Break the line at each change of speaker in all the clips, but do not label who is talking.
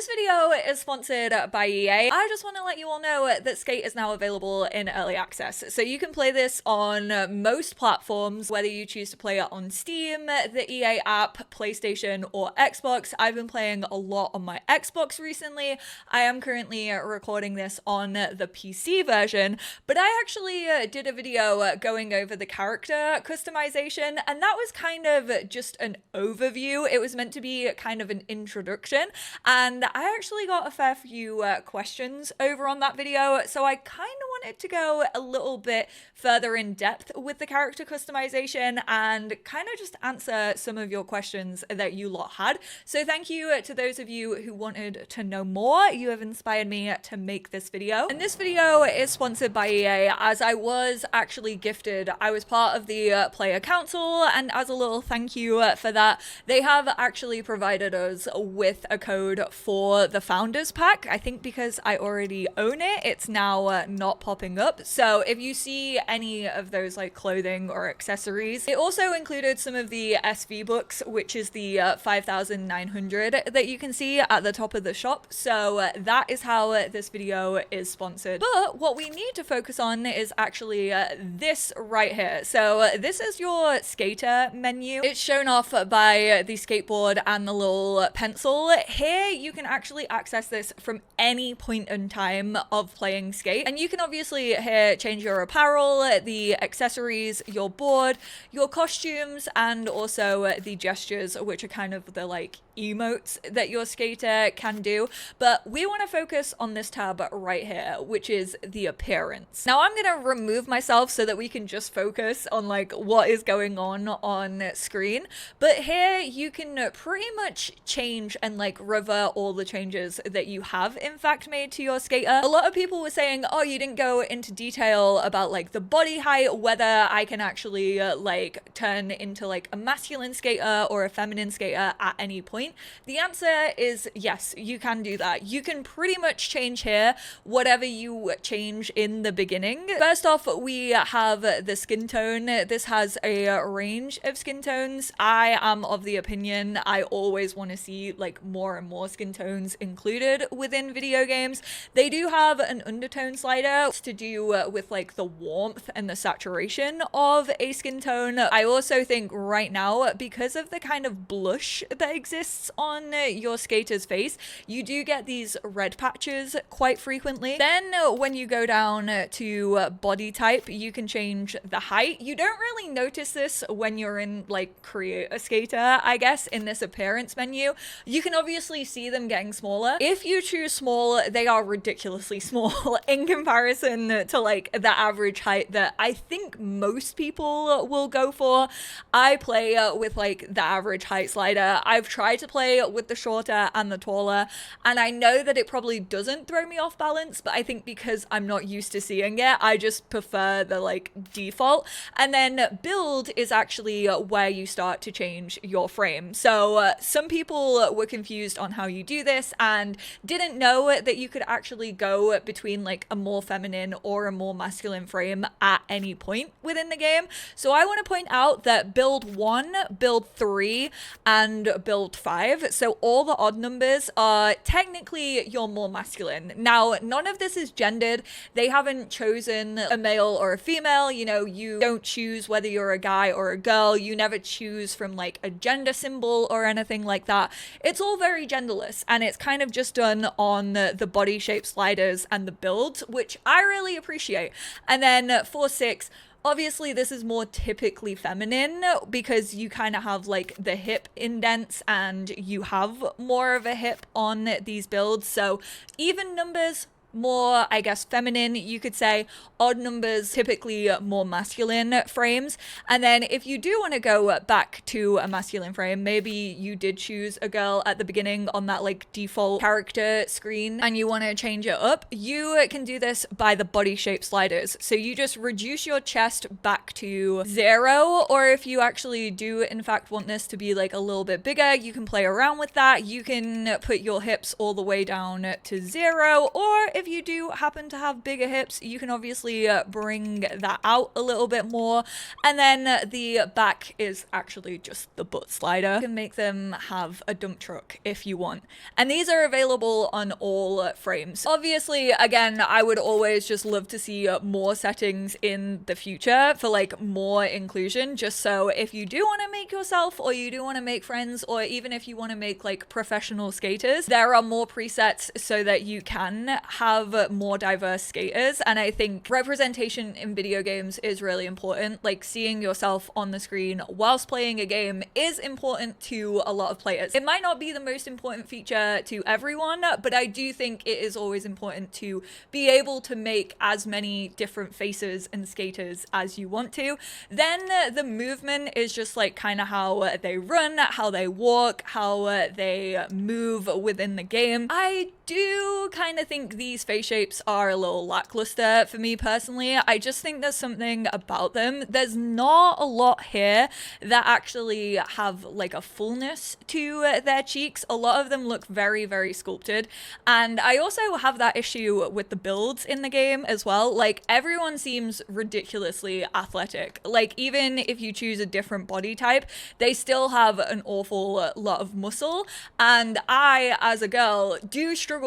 This video is sponsored by EA. I just want to let you all know that Skate is now available in early access. So you can play this on most platforms, whether you choose to play it on Steam, the EA app, PlayStation, or Xbox. I've been playing a lot on my Xbox recently. I am currently recording this on the PC version, but I actually did a video going over the character customization, and that was kind of just an overview. It was meant to be kind of an introduction, and I actually got a fair few questions over on that video, so I kind of wanted to go a little bit further in depth with the character customization and kind of just answer some of your questions that you lot had. So thank you to those of you who wanted to know more. You have inspired me to make this video. And this video is sponsored by EA, as I was actually gifted. I was part of the player council, and as a little thank you for that, they have actually provided us with a code for the founders pack. I think because I already own it, it's now not popping up. So if you see any of those like clothing or accessories, it also included some of the SVBucks, which is the 5,900 that you can see at the top of the shop. So that is how this video is sponsored. But what we need to focus on is actually this right here. So this is your skater menu. It's shown off by the skateboard and the little pencil. Here you can actually access this from any point in time of playing Skate, and you can obviously here change your apparel, the accessories, your board, your costumes, and also the gestures, which are kind of the like emotes that your skater can do. But we want to focus on this tab right here, which is the appearance. Now I'm gonna remove myself so that we can just focus on like what is going on screen. But here you can pretty much change and like revert all the changes that you have in fact made to your skater. A lot of people were saying, oh, you didn't go into detail about like the body height, whether I can actually like turn into like a masculine skater or a feminine skater at any point. The answer is yes, you can do that. You can pretty much change here whatever you change in the beginning. First off, we have the skin tone. This has a range of skin tones. I am of the opinion I always want to see like more and more skin tones included within video games. They do have an undertone slider to do with like the warmth and the saturation of a skin tone. I also think right now, because of the kind of blush that exists on your skater's face, you do get these red patches quite frequently. Then when you go down to body type, you can change the height. You don't really notice this when you're in like create a skater, I guess, in this appearance menu. You can obviously see them getting smaller. If you choose small, they are ridiculously small in comparison to like the average height that I think most people will go for. I play with like the average height slider. I've tried to play with the shorter and the taller, and I know that it probably doesn't throw me off balance, but I think because I'm not used to seeing it, I just prefer the like default. And then build is actually where you start to change your frame. So some people were confused on how you do this and didn't know that you could actually go between like a more feminine or a more masculine frame at any point within the game. So I want to point out that build 1, build 3, and build 5, so all the odd numbers, are technically your more masculine. Now, none of this is gendered. They haven't chosen a male or a female. You know, you don't choose whether you're a guy or a girl. You never choose from like a gender symbol or anything like that. It's all very genderless, and it's kind of just done on the body shape sliders and the builds, which I really appreciate. And then for 6, obviously this is more typically feminine because you kind of have like the hip indents and you have more of a hip on these builds. So even numbers, more, I guess, feminine, you could say. Odd numbers, typically more masculine frames. And then if you do want to go back to a masculine frame, maybe you did choose a girl at the beginning on that like default character screen and you want to change it up, you can do this by the body shape sliders. So you just reduce your chest back to 0, or if you actually do in fact want this to be like a little bit bigger, you can play around with that. You can put your hips all the way down to 0, or if you do happen to have bigger hips, you can obviously bring that out a little bit more. And then the back is actually just the butt slider. You can make them have a dump truck if you want. And these are available on all frames. Obviously, again, I would always just love to see more settings in the future for like more inclusion, just so if you do want to make yourself, or you do want to make friends, or even if you want to make like professional skaters, there are more presets so that you can have more diverse skaters. And I think representation in video games is really important. Like seeing yourself on the screen whilst playing a game is important to a lot of players. It might not be the most important feature to everyone, but I do think it is always important to be able to make as many different faces and skaters as you want to. Then the movement is just like kind of how they run, how they walk, how they move within the game. I do kind of think these face shapes are a little lackluster for me personally. I just think there's something about them. There's not a lot here that actually have like a fullness to their cheeks. A lot of them look very, very sculpted. And I also have that issue with the builds in the game as well. Like everyone seems ridiculously athletic. Like even if you choose a different body type, they still have an awful lot of muscle. And I, as a girl, do struggle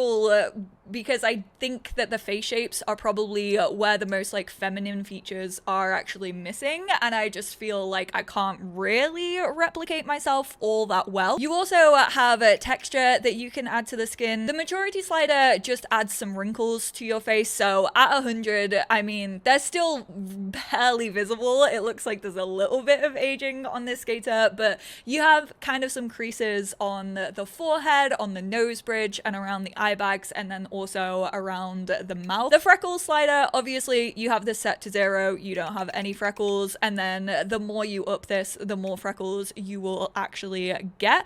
because I think that the face shapes are probably where the most like feminine features are actually missing, and I just feel like I can't really replicate myself all that well. You also have a texture that you can add to the skin. The maturity slider just adds some wrinkles to your face, so at 100, I mean, they're still barely visible. It looks like there's a little bit of aging on this skater, but you have kind of some creases on the forehead, on the nose bridge, and around the eye bags, and then also around the mouth. The freckles slider, obviously you have this set to 0, you don't have any freckles, and then the more you up this, the more freckles you will actually get.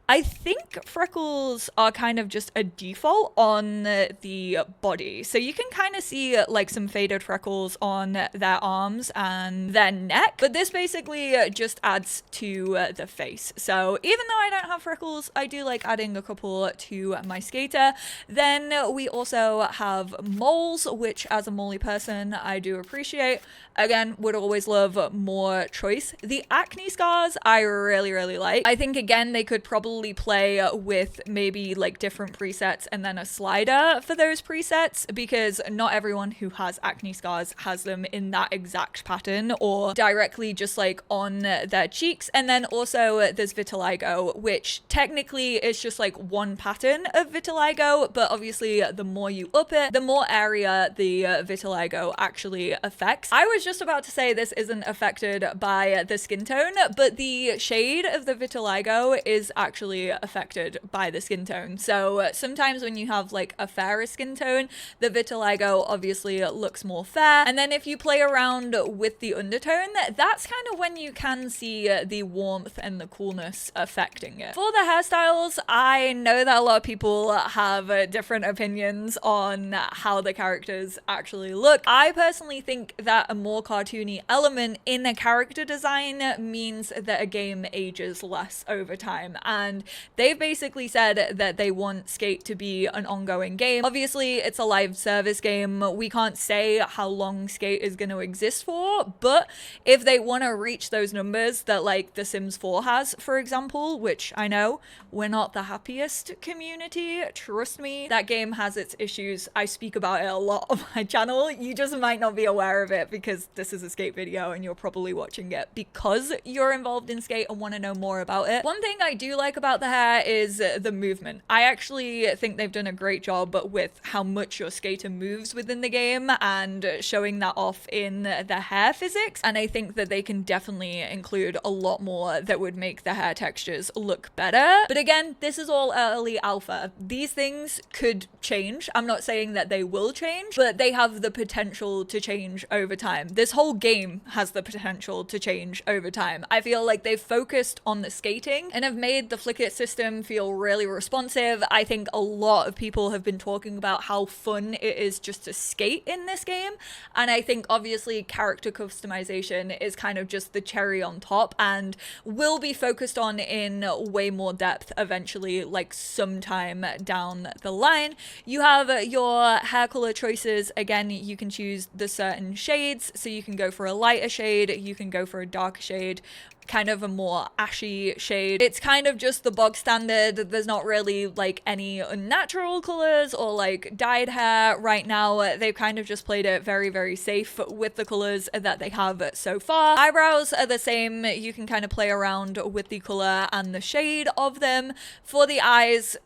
I think freckles are kind of just a default on the body. So you can kind of see like some faded freckles on their arms and their neck, but this basically just adds to the face. So even though I don't have freckles, I do like adding a couple to my skater. Then we also have moles, which as a moley person, I do appreciate. Again, would always love more choice. The acne scars, I really, really like. I think again, they could probably play with maybe like different presets and then a slider for those presets, because not everyone who has acne scars has them in that exact pattern or directly just like on their cheeks. And then also there's vitiligo, which technically is just like one pattern of vitiligo, but obviously the more you up it, the more area the vitiligo actually affects. I was just about to say this isn't affected by the skin tone, but the shade of the vitiligo is actually affected by the skin tone. So sometimes when you have like a fairer skin tone, the vitiligo obviously looks more fair. And then if you play around with the undertone, that's kind of when you can see the warmth and the coolness affecting it. For the hairstyles, I know that a lot of people have different opinions on how the characters actually look. I personally think that a more cartoony element in a character design means that a game ages less over time, and they've basically said that they want Skate to be an ongoing game. Obviously it's a live service game, we can't say how long Skate is going to exist for, but if they want to reach those numbers that like The Sims 4 has, for example, which I know we're not the happiest community, trust me, that game has its issues. I speak about it a lot on my channel, you just might not be aware of it because this is a Skate video and you're probably watching it because you're involved in Skate and want to know more about it. One thing I do like about the hair is the movement. I actually think they've done a great job with how much your skater moves within the game and showing that off in the hair physics, and I think that they can definitely include a lot more that would make the hair textures look better. But again, this is all early alpha. These things could change. I'm not saying that they will change, but they have the potential to change over time. This whole game has the potential to change over time. I feel like they've focused on the skating and have made the flicker duplicate system feel really responsive. I think a lot of people have been talking about how fun it is just to skate in this game, and I think obviously character customization is kind of just the cherry on top and will be focused on in way more depth eventually, like sometime down the line. You have your hair color choices. Again, you can choose the certain shades, so you can go for a lighter shade, you can go for a darker shade, kind of a more ashy shade. It's kind of just the bog standard. There's not really like any unnatural colors or like dyed hair right now. They've kind of just played it very, very safe with the colors that they have so far. Eyebrows are the same. You can kind of play around with the color and the shade of them. For the eyes,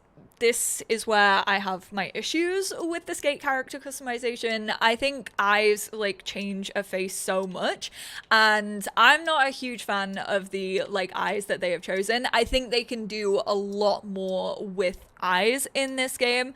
this is where I have my issues with the skate character customization. I think eyes like change a face so much, and I'm not a huge fan of the like eyes that they have chosen. I think they can do a lot more with eyes in this game,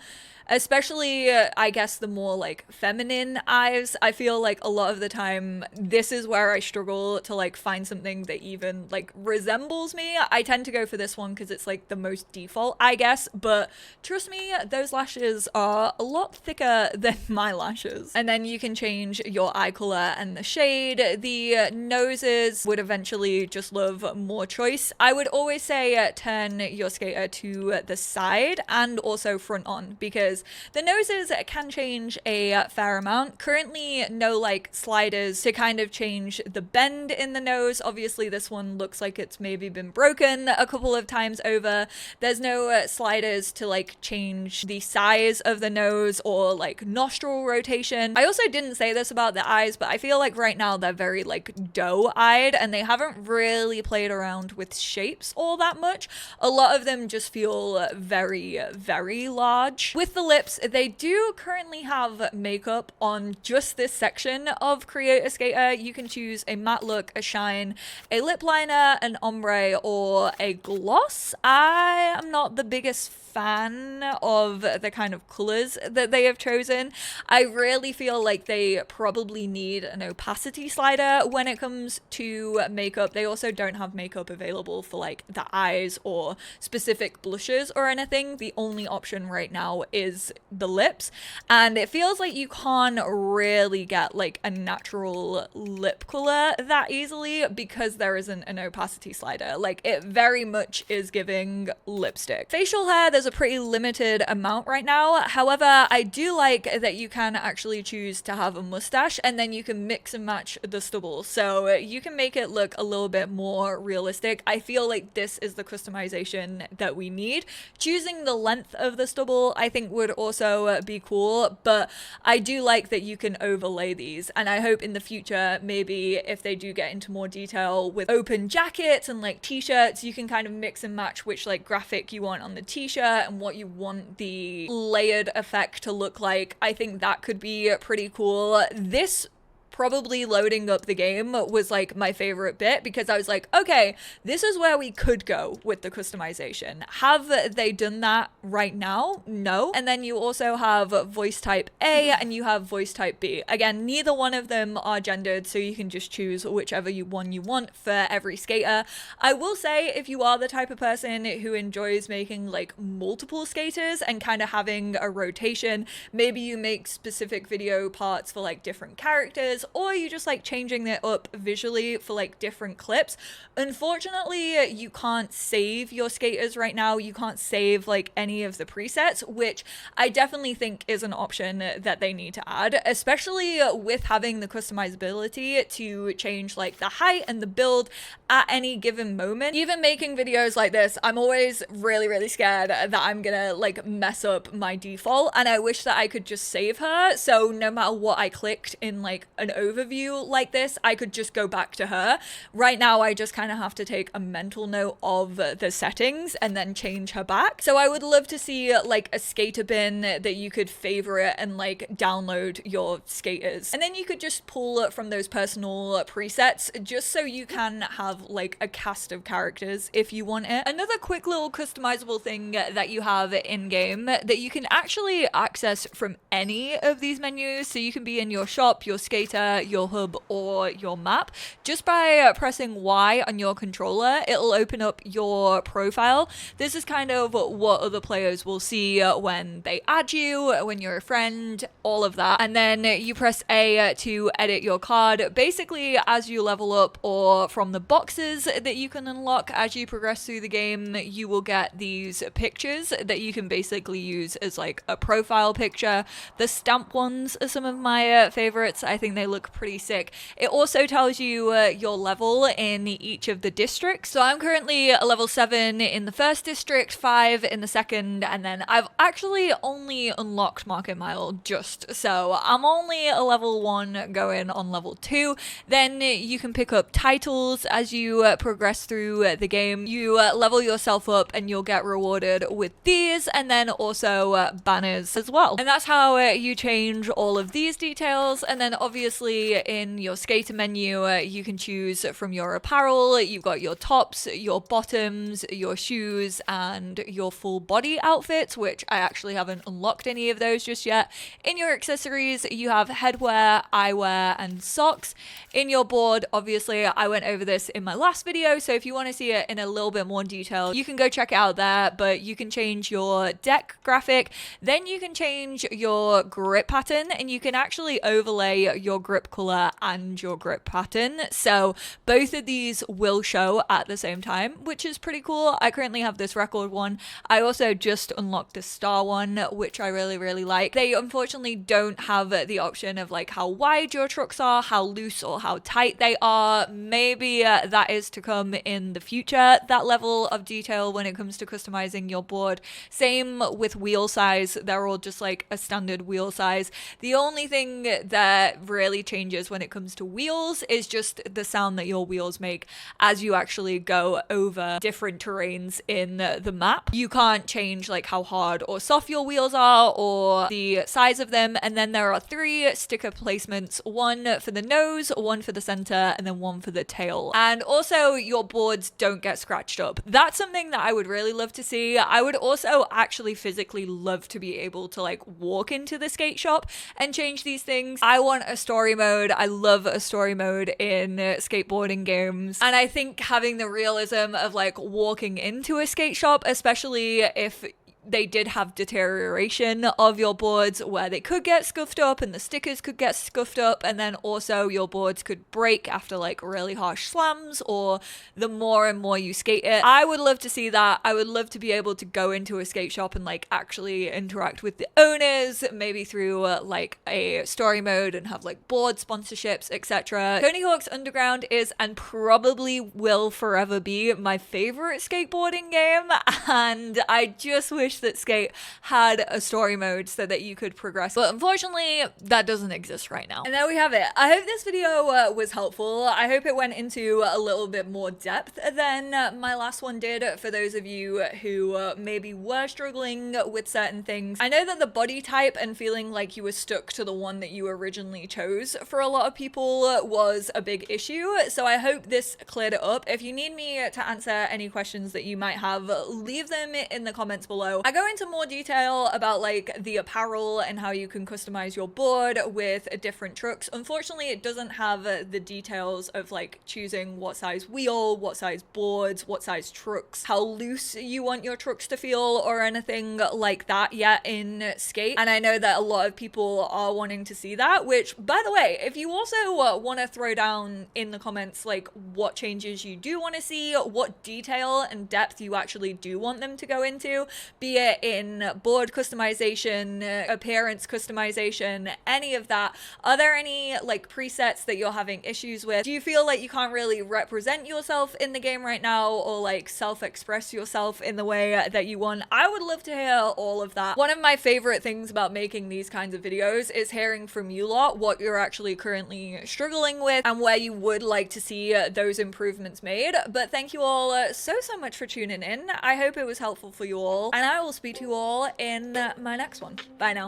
especially I guess the more like feminine eyes. I feel like a lot of the time this is where I struggle to like find something that even like resembles me. I tend to go for this one because it's like the most default, I guess, but trust me, those lashes are a lot thicker than my lashes. And then you can change your eye color and the shade. The noses would eventually just love more choice. I would always say turn your skater to the side and also front on, because the noses can change a fair amount. Currently, no like sliders to kind of change the bend in the nose. Obviously, this one looks like it's maybe been broken a couple of times over. There's no sliders to like change the size of the nose or like nostril rotation. I also didn't say this about the eyes, but I feel like right now they're very like doe-eyed and they haven't really played around with shapes all that much. A lot of them just feel very, very large. With the lips, they do currently have makeup on just this section of Create a Skater. You can choose a matte look, a shine, a lip liner, an ombre, or a gloss. I am not the biggest fan of the kind of colors that they have chosen. I really feel like they probably need an opacity slider when it comes to makeup. They also don't have makeup available for like the eyes or specific blushes or anything. The only option right now is the lips, and it feels like you can't really get like a natural lip color that easily because there isn't an opacity slider. Like, it very much is giving lipstick. Facial hair, there's a pretty limited amount right now. However, I do like that you can actually choose to have a mustache and then you can mix and match the stubble, so you can make it look a little bit more realistic. I feel like this is the customization that we need. Choosing the length of the stubble I think would also be cool, but I do like that you can overlay these, and I hope in the future, maybe if they do get into more detail with open jackets and like t-shirts, you can kind of mix and match which like graphic you want on the t-shirt and what you want the layered effect to look like. I think that could be pretty cool. This probably loading up the game was like my favorite bit, because I was like, okay, this is where we could go with the customization. Have they done that right now? No. And then you also have voice type A and you have voice type B. Again, neither one of them are gendered, so you can just choose whichever one you want for every skater. I will say, if you are the type of person who enjoys making like multiple skaters and kind of having a rotation, maybe you make specific video parts for like different characters, or you just like changing it up visually for like different clips. Unfortunately, you can't save your skaters right now. You can't save like any of the presets, which I definitely think is an option that they need to add, especially with having the customizability to change like the height and the build at any given moment. Even making videos like this, I'm always really, really scared that I'm gonna like mess up my default, and I wish that I could just save her, so no matter what I clicked in like an overview like this, I could just go back to her. Right now, I just kind of have to take a mental note of the settings and then change her back. So I would love to see like a skater bin that you could favorite and like download your skaters. And then you could just pull from those personal presets just so you can have like a cast of characters if you want it. Another quick little customizable thing that you have in game that you can actually access from any of these menus. So you can be in your shop, your skater, either your hub or your map. Just by pressing Y on your controller, it'll open up your profile. This is kind of what other players will see when they add you, when you're a friend, all of that. And then you press A to edit your card. Basically, as you level up or from the boxes that you can unlock as you progress through the game, you will get these pictures that you can basically use as like a profile picture. The stamp ones are some of my favorites. I think they look pretty sick. It also tells you your level in each of the districts. So I'm currently a level 7 in the first district, 5 in the second, and then I've actually only unlocked Market Mile just so. I'm only a level 1 going on level 2. Then you can pick up titles as you progress through the game. You level yourself up and you'll get rewarded with these, and then also banners as well. And that's how you change all of these details. And then obviously in your skater menu, you can choose from your apparel. You've got your tops, your bottoms, your shoes, and your full body outfits, which I actually haven't unlocked any of those just yet. In your accessories, you have headwear, eyewear, and socks. In your board, obviously, I went over this in my last video, so if you want to see it in a little bit more detail, you can go check it out there. But you can change your deck graphic, then you can change your grip pattern, and you can actually overlay your grip color and your grip pattern. So both of these will show at the same time, which is pretty cool. I currently have this record one. I also just unlocked a star one, which I really like. They unfortunately don't have the option of like how wide your trucks are, how loose or how tight they are. Maybe that is to come in the future, that level of detail when it comes to customizing your board. Same with wheel size. They're all just like a standard wheel size. The only thing that really changes when it comes to wheels is just the sound that your wheels make as you actually go over different terrains in the map. You can't change like how hard or soft your wheels are or the size of them. And then there are 3 sticker placements, one for the nose, one for the center, and then one for the tail. And also your boards don't get scratched up. That's something that I would really love to see. I would also actually physically love to be able to like walk into the skate shop and change these things. I want a story mode. I love a story mode in skateboarding games. And I think having the realism of like walking into a skate shop, especially if they did have deterioration of your boards where they could get scuffed up and the stickers could get scuffed up, and then also your boards could break after like really harsh slams or the more and more you skate it. I would love to see that. I would love to be able to go into a skate shop and like actually interact with the owners, maybe through like a story mode, and have like board sponsorships, etc. Tony Hawk's Underground is and probably will forever be my favorite skateboarding game, and I just wish that Skate had a story mode so that you could progress, but unfortunately that doesn't exist right now. And there we have it. I hope this video was helpful. I hope it went into a little bit more depth than my last one did for those of you who maybe were struggling with certain things. I know that the body type and feeling like you were stuck to the one that you originally chose for a lot of people was a big issue, so I hope this cleared it up. If you need me to answer any questions that you might have, leave them in the comments below. I go into more detail about like the apparel and how you can customize your board with different trucks. Unfortunately, it doesn't have the details of like choosing what size wheel, what size boards, what size trucks, how loose you want your trucks to feel, or anything like that yet in Skate. And I know that a lot of people are wanting to see that, which, by the way, if you also want to throw down in the comments like what changes you do want to see, what detail and depth you actually do want them to go into, be it in board customization, appearance customization, any of that. Are there any like presets that you're having issues with? Do you feel like you can't really represent yourself in the game right now, or like self-express yourself in the way that you want? I would love to hear all of that. One of my favorite things about making these kinds of videos is hearing from you lot what you're actually currently struggling with and where you would like to see those improvements made. But thank you all so much for tuning in. I hope it was helpful for you all, and I will speak to you all in my next one. Bye now.